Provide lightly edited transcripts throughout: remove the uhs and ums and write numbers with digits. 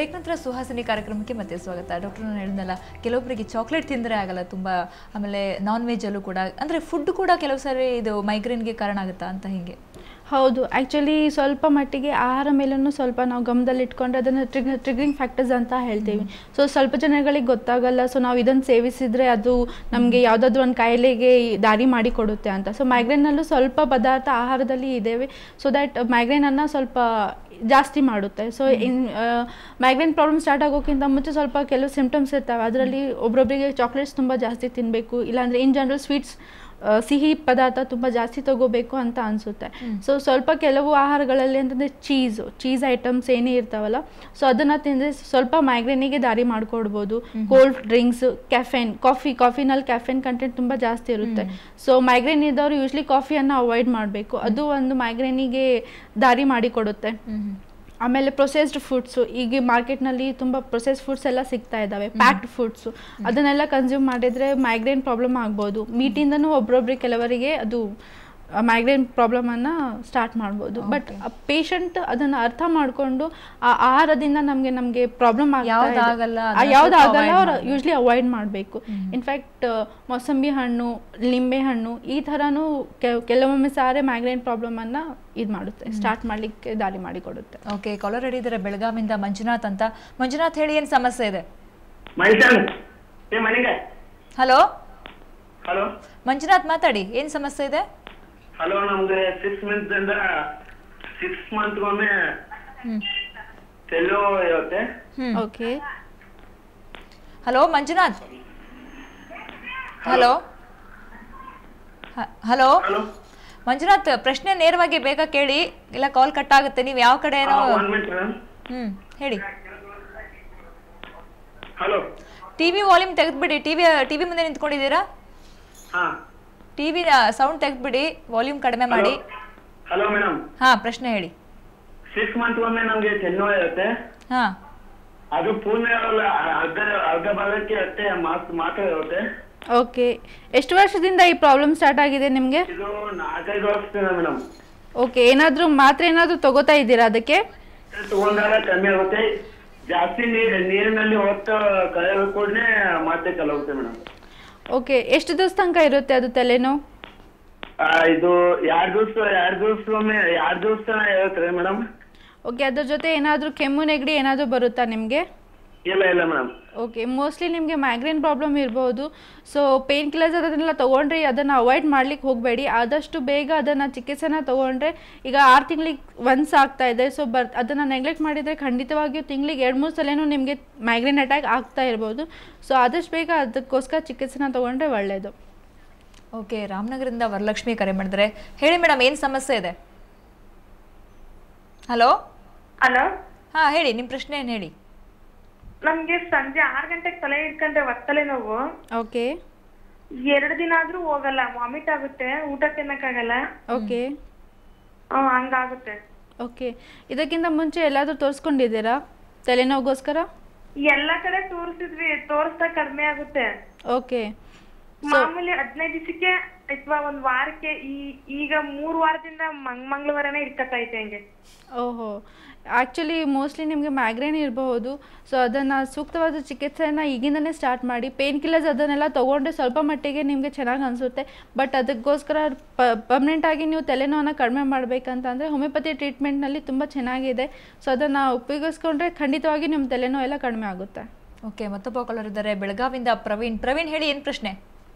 Break ನಂತರ ಸುಹಾಸಿನಿ ಕಾರ್ಯಕ್ರಮಕ್ಕೆ ಮತ್ತೆ ಸ್ವಾಗತ. ಡಾಕ್ಟರ್ ನಾನು ಹೇಳಿದ್ನಲ್ಲ, ಕೆಲವೊಬ್ಬರಿಗೆ ಚಾಕ್ಲೇಟ್ ತಿಂದರೆ ಆಗಲ್ಲ ತುಂಬ, ಆಮೇಲೆ ನಾನ್ ವೆಜ್ಜಲ್ಲೂ ಕೂಡ, ಅಂದರೆ ಫುಡ್ ಕೂಡ ಕೆಲವು ಸಾರಿ ಇದು ಮೈಗ್ರೇನ್ಗೆ ಕಾರಣ ಆಗುತ್ತಾ ಅಂತ ಹೀಗೆ? ಹೌದು, ಆ್ಯಕ್ಚುಲಿ ಸ್ವಲ್ಪ ಮಟ್ಟಿಗೆ ಆಹಾರ ಮೇಲೂ ಸ್ವಲ್ಪ ನಾವು ಗಮನದಲ್ಲಿ ಇಟ್ಕೊಂಡ್ರೆ ಅದನ್ನು ಟ್ರಿಗರಿಂಗ್ ಫ್ಯಾಕ್ಟರ್ಸ್ ಅಂತ ಹೇಳ್ತೀವಿ. ಸೊ ಸ್ವಲ್ಪ ಜನಗಳಿಗೆ ಗೊತ್ತಾಗಲ್ಲ, ಸೊ ನಾವು ಇದನ್ನು ಸೇವಿಸಿದರೆ ಅದು ನಮಗೆ ಯಾವುದಾದ್ರೂ ಒಂದು ಕಾಯಿಲೆಗೆ ದಾರಿ ಮಾಡಿಕೊಡುತ್ತೆ ಅಂತ. ಸೊ ಮೈಗ್ರೇನಲ್ಲೂ ಸ್ವಲ್ಪ ಪದಾರ್ಥ ಆಹಾರದಲ್ಲಿ ಇದ್ದೇವೆ, ಸೊ ದ್ಯಾಟ್ ಮೈಗ್ರೇನನ್ನು ಸ್ವಲ್ಪ ಜಾಸ್ತಿ ಮಾಡುತ್ತೆ. ಸೊ ಮೈಗ್ರೇನ್ ಪ್ರಾಬ್ಲಮ್ ಸ್ಟಾರ್ಟ್ ಆಗೋಕ್ಕಿಂತ ಮುಂಚೆ ಸ್ವಲ್ಪ ಕೆಲವು ಸಿಂಪ್ಟಮ್ಸ್ ಇರ್ತವೆ. ಅದರಲ್ಲಿ ಒಬ್ಬೊಬ್ಬರಿಗೆ ಚಾಕ್ಲೇಟ್ಸ್ ತುಂಬ ಜಾಸ್ತಿ ತಿನ್ನಬೇಕು, ಇಲ್ಲಾಂದರೆ ಇನ್ ಜನರಲ್ ಸ್ವೀಟ್ಸ್ ಸಿಹಿ ಪದಾರ್ಥ ತುಂಬ ಜಾಸ್ತಿ ತಗೋಬೇಕು ಅಂತ ಅನಿಸುತ್ತೆ. ಸೊ ಸ್ವಲ್ಪ ಕೆಲವು ಆಹಾರಗಳಲ್ಲಿ ಅಂತಂದರೆ ಚೀಸ್ ಐಟಮ್ಸ್ ಏನೇ ಇರ್ತಾವಲ್ಲ, ಸೊ ಅದನ್ನು ತಿಂದರೆ ಸ್ವಲ್ಪ ಮೈಗ್ರೇನಿಗೆ ದಾರಿ ಮಾಡಿಕೊಡ್ಬೋದು. ಕೋಲ್ಡ್ ಡ್ರಿಂಕ್ಸ್, ಕಾಫಿನಲ್ಲಿ ಕ್ಯಾಫೆನ್ ಕಂಟೆಂಟ್ ತುಂಬ ಜಾಸ್ತಿ ಇರುತ್ತೆ. ಸೊ ಮೈಗ್ರೇನ್ ಇದ್ದವರು ಯೂಶ್ವಲಿ ಕಾಫಿಯನ್ನು ಅವಾಯ್ಡ್ ಮಾಡಬೇಕು, ಅದು ಒಂದು ಮೈಗ್ರೇನಿಗೆ ದಾರಿ ಮಾಡಿಕೊಡುತ್ತೆ. ಆಮೇಲೆ ಪ್ರೊಸೆಸ್ಡ್ ಫುಡ್ಸು, ಈಗ ಮಾರ್ಕೆಟ್ನಲ್ಲಿ ತುಂಬ ಪ್ರೊಸೆಸ್ಡ್ ಫುಡ್ಸ್ ಎಲ್ಲ ಸಿಗ್ತಾ ಇದ್ದಾವೆ, ಪ್ಯಾಕ್ಡ್ ಫುಡ್ಸು, ಅದನ್ನೆಲ್ಲ ಕನ್ಸ್ಯೂಮ್ ಮಾಡಿದರೆ ಮೈಗ್ರೇನ್ ಪ್ರಾಬ್ಲಮ್ ಆಗ್ಬೋದು. ಮೀಟಿಂದನೂ ಒಬ್ಬೊಬ್ರಿಗೆ ಕೆಲವರಿಗೆ ಅದು ಮೈಗ್ರೇನ್ ಪ್ರಾಬ್ಲಮನ್ನು ಸ್ಟಾರ್ಟ್ ಮಾಡ್ಬೋದು. ಬಟ್ ಪೇಷಂಟ್ ಅದನ್ನು ಅರ್ಥ ಮಾಡಿಕೊಂಡು ಆ ಆಹಾರದಿಂದ ನಮಗೆ ಪ್ರಾಬ್ಲಮ್ ಯಾವುದಾಗಲ್ಲ ಅವ್ರು ಯೂಶ್ವಲಿ ಅವಾಯ್ಡ್ ಮಾಡಬೇಕು. ಇನ್ಫ್ಯಾಕ್ಟ್ ಮೋಸಂಬಿ ಹಣ್ಣು, ಲಿಂಬೆ ಹಣ್ಣು ಈ ಥರನೂ ಕೆಲವೊಮ್ಮೆ ಸಾರಿ ಮೈಗ್ರೇನ್ ಪ್ರಾಬ್ಲಮನ್ನು ಇದು ಮಾಡುತ್ತೆ, ಸ್ಟಾರ್ಟ್ ಮಾಡಲಿಕ್ಕೆ ದಾರಿ ಮಾಡಿಕೊಡುತ್ತೆ. ಓಕೆ, ಕಾಲರ್ ರೆಡಿ ಇದ್ದಾರೆ ಬೆಳಗಾವಿಂದ ಮಂಜುನಾಥ್ ಅಂತ. ಮಂಜುನಾಥ್ ಹೇಳಿ, ಏನು ಸಮಸ್ಯೆ ಇದೆ? ಹಲೋ ಹಲೋ ಮಂಜುನಾಥ್ ಮಾತಾಡಿ, ಏನು ಸಮಸ್ಯೆ ಇದೆ? ಹಲೋ, ನಮ್ಗೆ 6 ಮಂತ್ಗೊಮ್ಮೆ ತೆಲು ಇರುತ್ತೆ. Okay, hello Manjunath. Hello hello Manjunath, ಪ್ರಶ್ನೆ ನೇರವಾಗಿ ಬೇಗ ಕೇಳಿ, ಇಲ್ಲ ಕಾಲ್ ಕಟ್ ಆಗುತ್ತೆ. ನೀವು ಯಾವ ಕಡೆ ಏನೋ ಹೇಳಿ. ಹಲೋ, ಟಿವಿ ವಾಲ್ಯೂಮ್ ತೆಗೆದ್ಬಿಡಿ. ಟಿವಿ ಮುಂದೆ ನಿಂತ್ಕೊಂಡಿದ್ದೀರಾ? ಟಿವಿ ಸೌಂಡ್ ತೆಗೆದ್ಬಿಡಿ, ವಾಲ್ಯೂಮ್ ಕಡಿಮೆ ಮಾಡಿ. Hello madam. ಹಾ, ಪ್ರಶ್ನೆ ಹೇಳಿ. 6 ಮಂತ್ಗೊಮ್ಮೆ ನಮ್ಗೆ ತೆಲು ಇರುತ್ತೆ. ಹಾ, ಅದು ಪೂರ್ಣ ಅರ್ಧ ಭಾಗಕ್ಕೆ ಇರುತ್ತೆ, ಮಾತ್ರ ಇರುತ್ತೆ. ಓಕೆ, ಎಷ್ಟು ವರ್ಷದಿಂದ ಈ ಪ್ರಾಬ್ಲಮ್ ಸ್ಟಾರ್ಟ್ ಆಗಿದೆ ನಿಮಗೆ? ಇದು 4-5 ವರ್ಷದಿಂದ ಮೇಡಮ್. ಓಕೆ, ಮಾತ್ರೆ ಏನಾದರೂ ತಗೋತಾ ಇದ್ದೀರಾ? ಅದಕ್ಕೆ ತಗೊಂಡಾಗ ಕಮ್ಮಿ ಆಗುತ್ತೆ, ಜಾಸ್ತಿ ನೀರಿನಲ್ಲಿ ಹೊತ್ತು ಕಳೆದ ಕೂಡಲೇ ಮಾತ್ರೆ ಚಾಲು ಆಗುತ್ತೆ ಮೇಡಮ್. ಓಕೆ, ಎಷ್ಟು ದಿವಸ ತನಕ ಇರುತ್ತೆ ಅದು ತಲೆನೋವು? ಇದು 2 ದಿವಸ ಇರುತ್ತೆ ಮೇಡಮ್. ಓಕೆ, ಅದ್ರ ಜೊತೆ ಏನಾದರೂ ಕೆಮ್ಮು ನೆಗಡಿ ಏನಾದರೂ ಬರುತ್ತಾ ನಿಮಗೆ? ಇಲ್ಲ ಮೇಡಮ್. ಓಕೆ, ಮೋಸ್ಟ್ಲಿ ನಿಮಗೆ ಮೈಗ್ರೇನ್ ಪ್ರಾಬ್ಲಮ್ ಇರ್ಬೋದು. ಸೊ ಪೇನ್ ಕಿಲ್ಲರ್ಸ್ ಅದನ್ನೆಲ್ಲ ತೊಗೊಂಡ್ರೆ ಅದನ್ನು ಅವಾಯ್ಡ್ ಮಾಡ್ಲಿಕ್ಕೆ ಹೋಗಬೇಡಿ. ಆದಷ್ಟು ಬೇಗ ಅದನ್ನು ಚಿಕಿತ್ಸೆನ ತೊಗೊಂಡ್ರೆ, ಈಗ 6 ತಿಂಗಳಿಗೆ ಒನ್ಸ್ ಆಗ್ತಾ ಇದೆ. ಸೊ ಅದನ್ನು ನೆಗ್ಲೆಕ್ಟ್ ಮಾಡಿದರೆ ಖಂಡಿತವಾಗಿಯೂ ತಿಂಗಳಿಗೆ 2-3 ಸಲನೂ ನಿಮಗೆ ಮೈಗ್ರೇನ್ ಅಟ್ಯಾಕ್ ಆಗ್ತಾ ಇರ್ಬೋದು. ಸೊ ಆದಷ್ಟು ಬೇಗ ಅದಕ್ಕೋಸ್ಕರ ಚಿಕಿತ್ಸೆನ ತೊಗೊಂಡ್ರೆ ಒಳ್ಳೆಯದು. ಓಕೆ, ರಾಮನಗರದಿಂದ ವರಲಕ್ಷ್ಮಿ ಕರೆ ಮಾಡಿದ್ರೆ. ಹೇಳಿ ಮೇಡಮ್, ಏನು ಸಮಸ್ಯೆ ಇದೆ? ಹಲೋ ಹಲೋ, ಹಾ ಹೇಳಿ, ನಿಮ್ಮ ಪ್ರಶ್ನೆ ಏನು ಹೇಳಿ. ನಮ್ಗೆ ಸಂಜೆ 6 ಗಂಟೆಗೆ ತಲೆ ಇಟ್ಕೊಂಡ್ರೆ ಒತ್ತಲೆ ನೋವು. ಓಕೆ, 2 ದಿನ ಆದ್ರೂ ಹೋಗಲ್ಲ, ವಾಮಿಟ್ ಆಗುತ್ತೆ, ಊಟ ತಿನ್ನಕ್ಕಾಗಲ್ಲ. ಓಕೆ, ಹಂಗಾಗುತ್ತೆ. ಓಕೆ, ಇದಕ್ಕಿಂತ ಮುಂಚೆ ಎಲ್ಲಾದ್ರೂ ತೋರಿಸ್ಕೊಂಡಿದ್ದೀರಾ ತಲೆನೋವುಗೋಸ್ಕರ? ಎಲ್ಲಾ ಕಡೆ ತೋರಿಸಿದ್ವಿ, ತೋರಿಸ್ತಾ ಕಡಿಮೆ ಆಗುತ್ತೆ. ಓಕೆ, ಮಾಮೂಲಿ 15 ದಿವಸಕ್ಕೆ ಅಥವಾ 1 ವಾರಕ್ಕೆ. ಈಗ 3 ವಾರದಿಂದ ಮಂಗಳವಾರನೇ ಇಟ್ಕತ್ತೈತೆ ಹಂಗೆ. ಓಹೋ, ಆ್ಯಕ್ಚುಲಿ ಮೋಸ್ಟ್ಲಿ ನಿಮಗೆ ಮೈಗ್ರೇನ್ ಇರಬಹುದು. ಸೊ ಅದನ್ನು ಸೂಕ್ತವಾದ ಚಿಕಿತ್ಸೆಯನ್ನು ಈಗಿಂದನೇ ಸ್ಟಾರ್ಟ್ ಮಾಡಿ. ಪೇನ್ ಕಿಲ್ಲರ್ಸ್ ಅದನ್ನೆಲ್ಲ ತೊಗೊಂಡ್ರೆ ಸ್ವಲ್ಪ ಮಟ್ಟಿಗೆ ನಿಮಗೆ ಚೆನ್ನಾಗಿ ಅನಿಸುತ್ತೆ. ಬಟ್ ಅದಕ್ಕೋಸ್ಕರ ಪರ್ಮನೆಂಟಾಗಿ ನೀವು ತಲೆನೋವನ್ನು ಕಡಿಮೆ ಮಾಡಬೇಕಂತಂದರೆ ಹೋಮಿಯೋಪತಿ ಟ್ರೀಟ್ಮೆಂಟ್ನಲ್ಲಿ ತುಂಬ ಚೆನ್ನಾಗಿದೆ. ಸೊ ಅದನ್ನು ಉಪಯೋಗಿಸ್ಕೊಂಡ್ರೆ ಖಂಡಿತವಾಗಿ ನಿಮ್ಮ ತಲೆನೋವು ಎಲ್ಲ ಕಡಿಮೆ ಆಗುತ್ತೆ. ಓಕೆ, ಮತ್ತೊಬ್ಬ ಕಾಲರ್ ಇದ್ದಾರೆ ಬೆಳಗಾವಿಂದ ಪ್ರವೀಣ್ ಹೇಳಿ, ಏನು ಪ್ರಶ್ನೆ?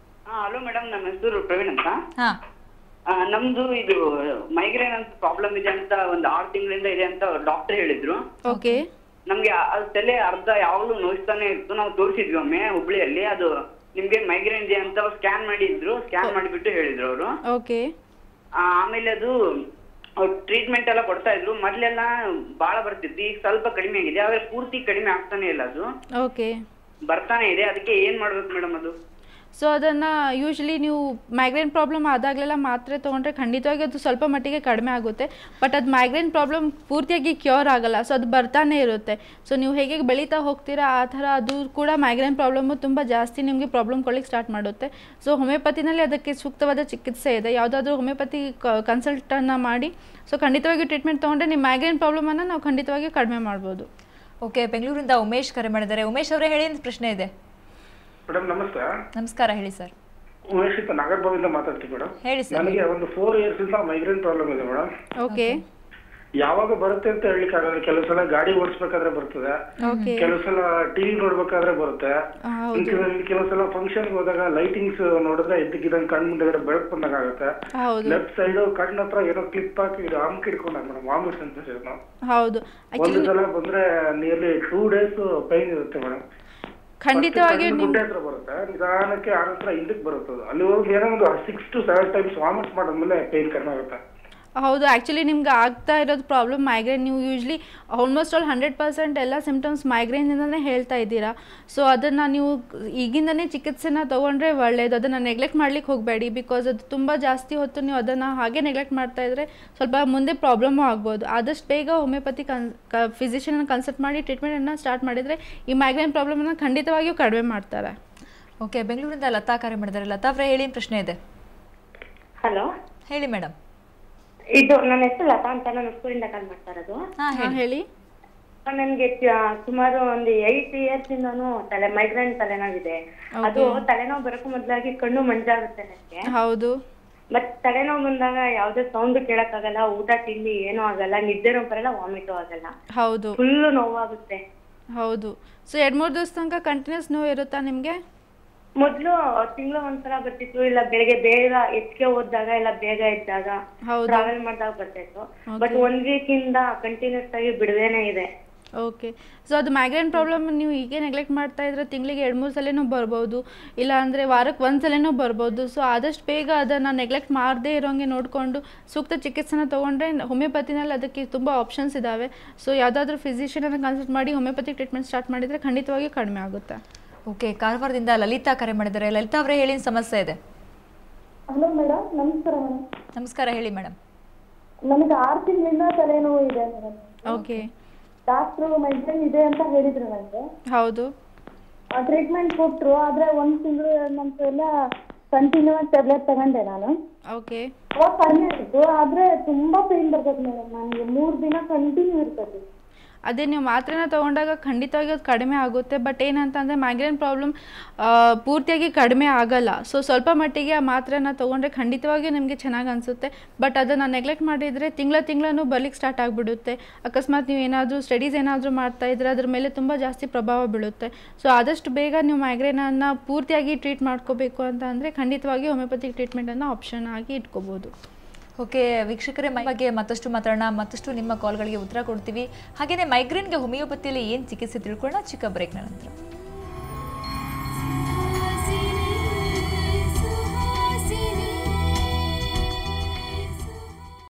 ಹಲೋ ಮೇಡಮ್, ನಮ್ಮ ಹೆಸರು ಪ್ರವೀಣ್ ಅಂತ. ಹಾ, ನಮ್ದು ಇದು ಮೈಗ್ರೇನ್ ಅಂತ ಪ್ರಾಬ್ಲಮ್ ಇದೆ ಅಂತ 6 ತಿಂಗಳಿಂದ ಇದೆ ಅಂತ ಡಾಕ್ಟರ್ ಹೇಳಿದ್ರು. ಓಕೆ, ನಮ್ಗೆ ಅದು ತಲೆ ಅರ್ಧ ಯಾವಾಗಲೂ ನೋಯಿಸ್ತಾನೆ ಇತ್ತು. ನಾವು ತೋರಿಸಿದ್ವಿ ಒಮ್ಮೆ ಹುಬ್ಳಿಯಲ್ಲಿ, ಅದು ನಿಮ್ಗೆ ಮೈಗ್ರೇನ್ ಇದೆ ಅಂತ ಸ್ಕ್ಯಾನ್ ಮಾಡಿಬಿಟ್ಟು ಹೇಳಿದ್ರು ಅವರು. ಓಕೆ, ಆಮೇಲೆ ಅದು ಟ್ರೀಟ್ಮೆಂಟ್ ಎಲ್ಲ ಕೊಡ್ತಾ ಇದ್ರು. ಮೊದ್ಲೆಲ್ಲ ಬಾಳ ಬರ್ತಿತ್ತು, ಈಗ ಸ್ವಲ್ಪ ಕಡಿಮೆ ಆಗಿದೆ, ಆದ್ರೆ ಪೂರ್ತಿ ಕಡಿಮೆ ಆಗ್ತಾನೆ ಇಲ್ಲ, ಅದು ಓಕೆ ಬರ್ತಾನೆ ಇದೆ. ಅದಕ್ಕೆ ಏನ್ ಮಾಡ್ಬೇಕು ಮೇಡಮ್ ಅದು? ಸೊ ಅದನ್ನು ಯೂಶ್ವಲಿ ನೀವು ಮೈಗ್ರೇನ್ ಪ್ರಾಬ್ಲಮ್ ಆದಾಗಲೆಲ್ಲ ಮಾತ್ರೆ ತೊಗೊಂಡ್ರೆ ಖಂಡಿತವಾಗಿ ಅದು ಸ್ವಲ್ಪ ಮಟ್ಟಿಗೆ ಕಡಿಮೆ ಆಗುತ್ತೆ. ಬಟ್ ಅದು ಮೈಗ್ರೇನ್ ಪ್ರಾಬ್ಲಮ್ ಪೂರ್ತಿಯಾಗಿ ಕ್ಯೂರ್ ಆಗಲ್ಲ. ಸೊ ಅದು ಬರ್ತಾನೆ ಇರುತ್ತೆ. ಸೊ ನೀವು ಹೇಗೆ ಬೆಳೀತಾ ಹೋಗ್ತೀರಾ ಆ ಥರ ಅದು ಕೂಡ ಮೈಗ್ರೇನ್ ಪ್ರಾಬ್ಲಮ್ಮು ತುಂಬ ಜಾಸ್ತಿ ನಿಮಗೆ ಪ್ರಾಬ್ಲಮ್ ಕೊಡ್ಲಿಕ್ಕೆ ಸ್ಟಾರ್ಟ್ ಮಾಡುತ್ತೆ. ಸೊ ಹೋಮಿಯೋಪತಿನಲ್ಲಿ ಅದಕ್ಕೆ ಸೂಕ್ತವಾದ ಚಿಕಿತ್ಸೆ ಇದೆ. ಯಾವುದಾದ್ರೂ ಹೋಮಿಯೋಪತಿ ಕನ್ಸಲ್ಟನ್ನು ಮಾಡಿ ಸೊ ಖಂಡಿತವಾಗಿ ಟ್ರೀಟ್ಮೆಂಟ್ ತೊಗೊಂಡ್ರೆ ನಿಮ್ಮ ಮೈಗ್ರೇನ್ ಪ್ರಾಬ್ಲಮನ್ನು ನಾವು ಖಂಡಿತವಾಗಿ ಕಡಿಮೆ ಮಾಡ್ಬೋದು. ಓಕೆ, ಬೆಂಗಳೂರಿಂದ ಉಮೇಶ್ ಕರೆ ಮಾಡಿದ್ದಾರೆ. ಉಮೇಶ್ ಅವರೇ ಹೇಳಿ, ಏನು ಪ್ರಶ್ನೆ ಇದೆ? ಮೇಡಮ್ ನಮಸ್ಕಾರ. ನಮಸ್ಕಾರ, ಹೇಳಿ ಸರ್. ಉಮೇಶ್ ಅಂತ ನಾಗರ್ಬಾವಿಂದ ಮಾತಾಡ್ತೀವಿ ಮೇಡಮ್. ಹೇಳಿ ಸರ್. ನನಗೆ ಒಂದು 4 years ಇಂದ ಮೈಗ್ರೇನ್ ಪ್ರಾಬ್ಲಮ್ ಇದೆ ಮೇಡಮ್. ಓಕೆ ಯಾವಾಗ ಬರುತ್ತೆ ಅಂತ ಹೇಳಲಿಕ್ಕೆ ಆಗಲ್ಲ. ಕೆಲವು ಸಲ ಗಾಡಿ ಓಡಿಸ್ಬೇಕಾದ್ರೆ ಬರ್ತದೆ, ಕೆಲವು ಸಲ ಟಿವಿ ನೋಡ್ಬೇಕಾದ್ರೆ ಬರುತ್ತೆ, ಕೆಲವು ಸಲ ಫಂಕ್ಷನ್ ಹೋದಾಗ ಲೈಟಿಂಗ್ಸ್ ನೋಡಿದ್ರೆ ಇದ್ದಕ್ಕಿದ್ದಂಗೆ ಕಣ್ಣು ಮುಂದೆ ಬೆಳಕು ಬಂದಾಗ ಆಗುತ್ತೆ. ಲೆಫ್ಟ್ ಸೈಡ್ ಕಣ್ಣು ಹತ್ರ ಏನೋ ಕ್ಲಿಪ್ ಹಾಕಿ ಆಮ್ಕ್ ಹಿಡ್ಕೊಂಡಾಗ ಮೇಡಮ್ ವಾಮಿಟ್ ಸೆನ್ಸೇಷನ್. ಹೌದು, ಒಂದು ಸಲ ಬಂದ್ರೆ ನಿಯರ್ಲಿ 2 days ಪೈನ್ ಇರುತ್ತೆ ಮೇಡಮ್. ಖಂಡಿತವಾಗಿ ಗುಡ್ಡೆ ಹತ್ರ ಬರುತ್ತೆ, ನಿಧಾನಕ್ಕೆ ಆನಂತರ ಹಿಂದಕ್ಕೆ ಬರುತ್ತೆ. ಅಲ್ಲಿ ಹೋಗಿ ಏನೋ ಒಂದು 6 to 7 times ವಾಮಿಟ್ ಮಾಡಿದ್ಮೇಲೆ ಪೈನ್ ಕಡಿಮೆ ಆಗುತ್ತೆ. ಹೌದು, ಆ್ಯಕ್ಚುಲಿ ನಿಮ್ಗೆ ಆಗ್ತಾ ಇರೋದು ಪ್ರಾಬ್ಲಮ್ ಮೈಗ್ರೇನ್. ನೀವು ಯೂಶ್ವಲಿ ಆಲ್ಮೋಸ್ಟ್ ಆಲ್ 100% ಎಲ್ಲ ಸಿಮ್ಟಮ್ಸ್ ಮೈಗ್ರೇನಿಂದನೇ ಹೇಳ್ತಾ ಇದ್ದೀರಾ. ಸೊ ಅದನ್ನು ನೀವು ಈಗಿಂದನೇ ಚಿಕಿತ್ಸೆನ ತೊಗೊಂಡ್ರೆ ಒಳ್ಳೆಯದು. ಅದನ್ನು ನೆಗ್ಲೆಕ್ಟ್ ಮಾಡ್ಲಿಕ್ಕೆ ಹೋಗಬೇಡಿ, ಬಿಕಾಸ್ ಅದು ತುಂಬ ಜಾಸ್ತಿ ಹೊತ್ತು ನೀವು ಅದನ್ನು ಹಾಗೆ ನೆಗ್ಲೆಕ್ಟ್ ಮಾಡ್ತಾ ಇದ್ದರೆ ಸ್ವಲ್ಪ ಮುಂದೆ ಪ್ರಾಬ್ಲಮ್ಮು ಆಗ್ಬೋದು. ಆದಷ್ಟು ಬೇಗ ಹೋಮಿಯೋಪತಿ ಫಿಸಿಷಿಯನ್ನ ಕನ್ಸಲ್ಟ್ ಮಾಡಿ ಟ್ರೀಟ್ಮೆಂಟನ್ನು ಸ್ಟಾರ್ಟ್ ಮಾಡಿದರೆ ಈ ಮೈಗ್ರೇನ್ ಪ್ರಾಬ್ಲಮನ್ನು ಖಂಡಿತವಾಗಿಯೂ ಕಡಿಮೆ ಮಾಡ್ತಾರೆ. ಓಕೆ, ಬೆಂಗಳೂರಿಂದ ಲತಾ ಕರೆ ಮಾಡಿದ್ದಾರೆ. ಲತಾ ಅವರೇ ಹೇಳಿ, ಪ್ರಶ್ನೆ ಇದೆ? ಹಲೋ, ಹೇಳಿ ಮೇಡಮ್. ಇದು ನನ್ನ ಹೆಸರು ಲತಾ ಅಂತ, ನಾನು ಸ್ಕೂಲಿಂದ ಕಾಲ್ ಮಾಡ್ತಾ ಇರೋದು. ಹೇಳಿ. ನನ್ಗೆ ಸುಮಾರು ಒಂದು 8 years ಇಂದಾನು ಮೈಗ್ರೇನ್ ತಲೆನೋವಿದೆ. ಅದು ತಲೆನೋವು ಬರೋಕ್ಕೂ ಮೊದಲಾಗಿ ಕಣ್ಣು ಮಂಜಾಗುತ್ತೆ ನನಗೆ. ಹೌದು. ಮತ್ ತಲೆನೋವು ಬಂದಾಗ ಯಾವ್ದೇ ಸೌಂಡ್ ಕೇಳಕ್ಕಾಗಲ್ಲ, ಊಟ ತಿಂಡಿ ಏನೂ ಆಗಲ್ಲ, ನಿದ್ದೆನೂ ಬರಲ್ಲ, ವಾಮಿಟು ಆಗಲ್ಲ. ಹೌದು, ಫುಲ್ಲು ನೋವಾಗುತ್ತೆ. ಹೌದು. ಸೊ 2-3 ದಿವಸ ತನಕ ಕಂಟಿನ್ಯೂಸ್ ನೋವು ಇರುತ್ತಾ ನಿಮ್ಗೆ? ಮೊದ್ಲು ತಿಂಗಳು ಒಂದ್ಸಲ ಬರ್ತಿತ್ತು, ಇಲ್ಲ ಬೆಳಿಗ್ಗೆ ಬೇಗ ಹೆಚ್ಚಿಗೆ ಓದಿದಾಗ ಇಲ್ಲ ಬೇಗ ಇದ್ದಾಗ ಟ್ರಾವೆಲ್ ಮಾಡಿದಾಗ ಬರ್ತಿತ್ತು. ಬಟ್ 1 week ಇಂದ ಕಂಟಿನ್ಯೂಸ್ ಆಗಿ ಬಿಡದೇನೆ ಇದೆ. ಓಕೆ, ಸೊ ಅದು ಮೈಗ್ರೇನ್ ಪ್ರಾಬ್ಲಮ್ ನೀವು ಹೀಗೆ ನೆಗ್ಲೆಕ್ಟ್ ಮಾಡ್ತಾ ಇದ್ರೆ ತಿಂಗಳಿಗೆ 2-3 ಸಲನೂ ಬರ್ಬೋದು, ಇಲ್ಲ ಅಂದರೆ ವಾರಕ್ಕೆ 1 ಸಲನೂ ಬರ್ಬೋದು. ಸೊ ಆದಷ್ಟು ಬೇಗ ಅದನ್ನು ನೆಗ್ಲೆಕ್ಟ್ ಮಾಡದೇ ಇರೋಂಗೆ ನೋಡಿಕೊಂಡು ಸೂಕ್ತ ಚಿಕಿತ್ಸೆನ ತೊಗೊಂಡ್ರೆ ಹೋಮಿಯೋಪತಿನಲ್ಲಿ ಅದಕ್ಕೆ ತುಂಬ ಆಪ್ಷನ್ಸ್ ಇದ್ದಾವೆ. ಸೊ ಯಾವುದಾದ್ರೂ ಫಿಸಿಷಿಯನನ್ನು ಕನ್ಸಲ್ಟ್ ಮಾಡಿ ಹೋಮಿಯೋಪತಿ ಟ್ರೀಟ್ಮೆಂಟ್ ಸ್ಟಾರ್ಟ್ ಮಾಡಿದರೆ ಖಂಡಿತವಾಗಿಯೂ ಕಡಿಮೆ ಆಗುತ್ತೆ. ಓಕೆ, ಕಾರವಾರದಿಂದ ಲಲಿತಾ ಕರೆ ಮಾಡಿದ್ದಾರೆ. ಲಲಿತಾ ಅವರೇ ಹೇಳಿ, ಸಮಸ್ಯೆ ಇದೆ? ಹಲೋ ಮೇಡಮ್, ನಮಸ್ಕಾರ ಮೇಡಮ್. ನಮಸ್ಕಾರ, ಹೇಳಿ ಮೇಡಮ್. ನನಗೆ 6 ತಿಂಗಳಿಂದ ತಲೆನೋವು ಇದೆ ಮೇಡಮ್. ಓಕೆ, ಡಾಕ್ಟ್ರು ಮೈಗ್ರೇನ್ ಇದೆ ಅಂತ ಹೇಳಿದ್ರು ನನಗೆ. ಹೌದು. ಟ್ರೀಟ್ಮೆಂಟ್ ಕೊಟ್ಟರು, ಆದರೆ 1 ತಿಂಗಳು 2 months ಎಲ್ಲ ಕಂಟಿನ್ಯೂ ಆಗಿ ಟ್ಯಾಬ್ಲೆಟ್ ತಗೊಂಡೆ ನಾನು. ಓಕೆ, ಅವಾಗ ಕಡಿಮೆ ಆಯಿತು, ಆದರೆ ತುಂಬ ಪೇನ್ ಬರ್ತದೆ ಮೇಡಮ್. ನನಗೆ 3 ದಿನ ಕಂಟಿನ್ಯೂ ಇರ್ತದೆ. ಅದೇ ನೀವು ಮಾತ್ರೆನ ತೊಗೊಂಡಾಗ ಖಂಡಿತವಾಗಿ ಅದು ಕಡಿಮೆ ಆಗುತ್ತೆ. ಬಟ್ ಏನಂತಂದರೆ ಮೈಗ್ರೇನ್ ಪ್ರಾಬ್ಲಮ್ ಪೂರ್ತಿಯಾಗಿ ಕಡಿಮೆ ಆಗಲ್ಲ. ಸೊ ಸ್ವಲ್ಪ ಮಟ್ಟಿಗೆ ಆ ಮಾತ್ರೆನ ತೊಗೊಂಡ್ರೆ ಖಂಡಿತವಾಗಿಯೂ ನಿಮಗೆ ಚೆನ್ನಾಗಿ ಅನಿಸುತ್ತೆ. ಬಟ್ ಅದನ್ನು ನೆಗ್ಲೆಕ್ಟ್ ಮಾಡಿದರೆ ತಿಂಗಳೂ ಬರ್ಲಿಕ್ಕೆ ಸ್ಟಾರ್ಟ್ ಆಗಿಬಿಡುತ್ತೆ. ಅಕಸ್ಮಾತ್ ನೀವು ಏನಾದರೂ ಸ್ಟಡೀಸ್ ಏನಾದರೂ ಮಾಡ್ತಾಯಿದ್ರೆ ಅದ್ರ ಮೇಲೆ ತುಂಬ ಜಾಸ್ತಿ ಪ್ರಭಾವ ಬೀಳುತ್ತೆ. ಸೊ ಆದಷ್ಟು ಬೇಗ ನೀವು ಮೈಗ್ರೇನನ್ನು ಪೂರ್ತಿಯಾಗಿ ಟ್ರೀಟ್ ಮಾಡ್ಕೋಬೇಕು ಅಂತ ಅಂದರೆ ಖಂಡಿತವಾಗಿ ಹೋಮಿಯೋಪತಿಕ್ ಟ್ರೀಟ್ಮೆಂಟನ್ನು ಆಪ್ಷನ್ ಆಗಿ ಇಟ್ಕೋಬೋದು. ಓಕೆ ವೀಕ್ಷಕರೇ, ಬಗ್ಗೆ ಮತ್ತಷ್ಟು ಮಾತಾಡೋಣ, ಮತ್ತಷ್ಟು ನಿಮ್ಮ ಕಾಲ್ಗಳಿಗೆ ಉತ್ತರ ಕೊಡ್ತೀವಿ. ಹಾಗೆಯೇ ಮೈಗ್ರೇನ್ಗೆ ಹೋಮಿಯೋಪತಿಯಲ್ಲಿ ಏನು ಚಿಕಿತ್ಸೆ ತಿಳ್ಕೊಳ್ಳೋಣ ಚಿಕ್ಕ ಬ್ರೇಕ್ನ ನಂತರ.